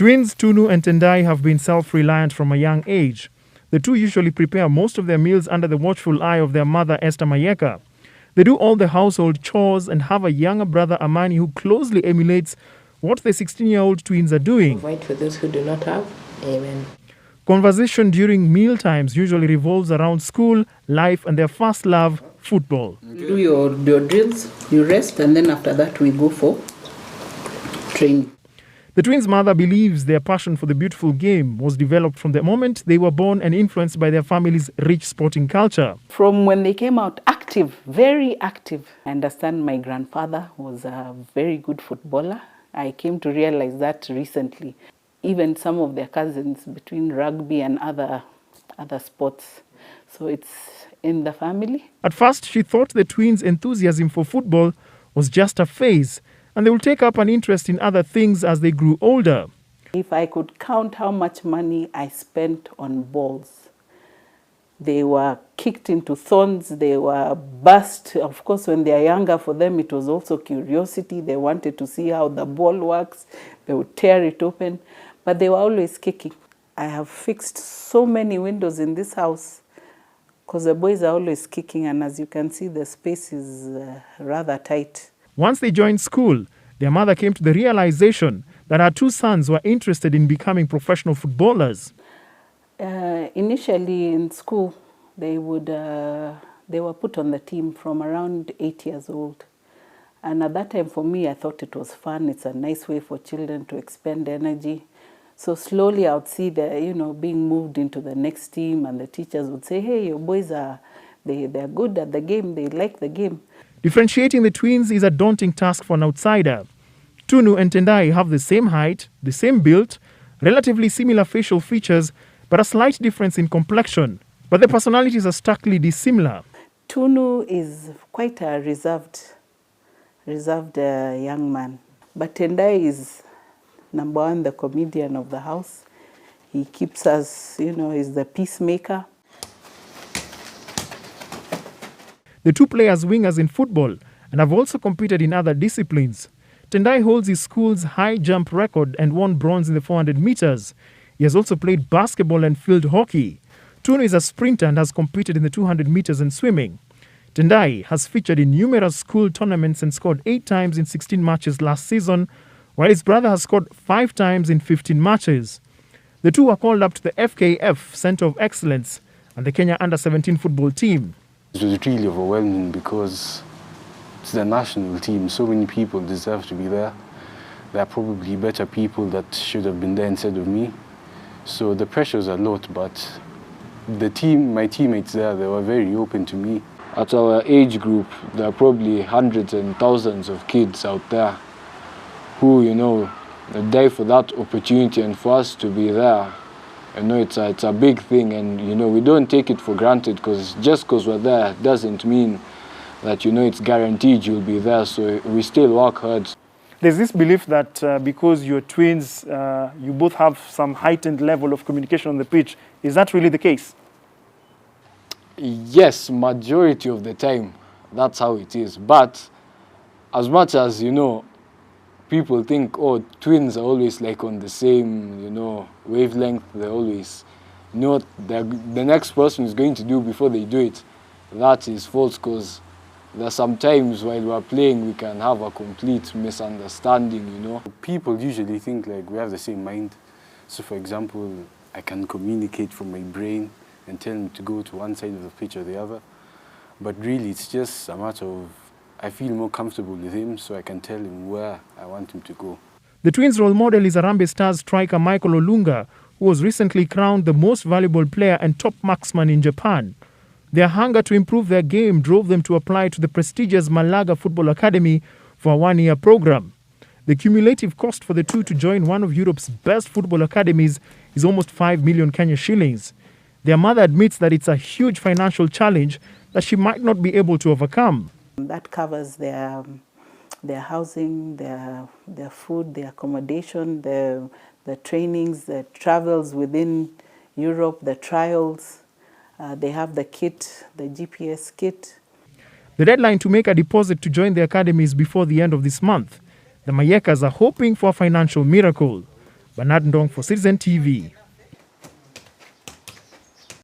Twins Tunu and Tendai have been self-reliant from a young age. The two usually prepare most of their meals under the watchful eye of their mother, Esther Mayeka. They do all the household chores and have a younger brother, Amani, who closely emulates what the 16-year-old twins are doing. Provide for those who do not have. Amen. Conversation during meal times usually revolves around school, life, and their first love, football. You do your drills, you rest, and then after that we go for training. The twins' mother believes their passion for the beautiful game was developed from the moment they were born and influenced by their family's rich sporting culture. From when they came out, active, very active. I understand my grandfather was a very good footballer. I came to realize that recently. Even some of their cousins between rugby and other sports. So it's in the family. At first, she thought the twins' enthusiasm for football was just a phase, and they will take up an interest in other things as they grew older. If I could count how much money I spent on balls, they were kicked into thorns, they were burst. Of course, when they are younger, for them it was also curiosity. They wanted to see how the ball works. They would tear it open, but they were always kicking. I have fixed so many windows in this house because the boys are always kicking, and as you can see, the space is rather tight. Once they joined school, their mother came to the realization that her two sons were interested in becoming professional footballers. Initially in school, they were put on the team from around 8 years old. And at that time, for me, I thought it was fun. It's a nice way for children to expend energy. So slowly I would see them, being moved into the next team, and the teachers would say, hey, your boys they're good at the game, they like the game. Differentiating the twins is a daunting task for an outsider. Tunu and Tendai have the same height, the same build, relatively similar facial features, but a slight difference in complexion. But their personalities are starkly dissimilar. Tunu is quite a reserved young man. But Tendai is number one, the comedian of the house. He keeps us, he's the peacemaker. The two play as wingers in football and have also competed in other disciplines. Tendai holds his school's high jump record and won bronze in the 400 meters. He has also played basketball and field hockey. Tunu is a sprinter and has competed in the 200 meters and swimming. Tendai has featured in numerous school tournaments and scored 8 times in 16 matches last season, while his brother has scored 5 times in 15 matches. The two were called up to the FKF Center of Excellence and the Kenya Under-17 football team. It was really overwhelming because it's the national team. So many people deserve to be there. There are probably better people that should have been there instead of me. So the pressure's a lot, but the team, my teammates there, they were very open to me. At our age group, there are probably hundreds and thousands of kids out there who, die for that opportunity, and for us to be there, it's a big thing, and we don't take it for granted, because just because we're there doesn't mean that it's guaranteed you'll be there. So we still work hard. There's this belief that because you're twins, you both have some heightened level of communication on the pitch. Is that really the case? Yes, majority of the time, that's how it is. But as much as, people think, oh, twins are always like on the same, wavelength, they're always, the next person is going to do before they do it. That is false, because there's sometimes while we're playing, we can have a complete misunderstanding, People usually think like we have the same mind. So for example, I can communicate from my brain and tell him to go to one side of the pitch or the other. But really, it's just a matter of, I feel more comfortable with him, so I can tell him where I want him to go. The twins' role model is Harambee Stars striker Michael Olunga, who was recently crowned the most valuable player and top marksman in Japan. Their hunger to improve their game drove them to apply to the prestigious Malaga Football Academy for a 1-year program. The cumulative cost for the two to join one of Europe's best football academies is almost 5 million Kenyan shillings. Their mother admits that it's a huge financial challenge that she might not be able to overcome. That covers their housing, their food, their accommodation, the trainings, the travels within Europe, the trials. They have the kit, the GPS kit. The deadline to make a deposit to join the academy is before the end of this month. The Mayekas are hoping for a financial miracle. Bernard Ndong for Citizen TV.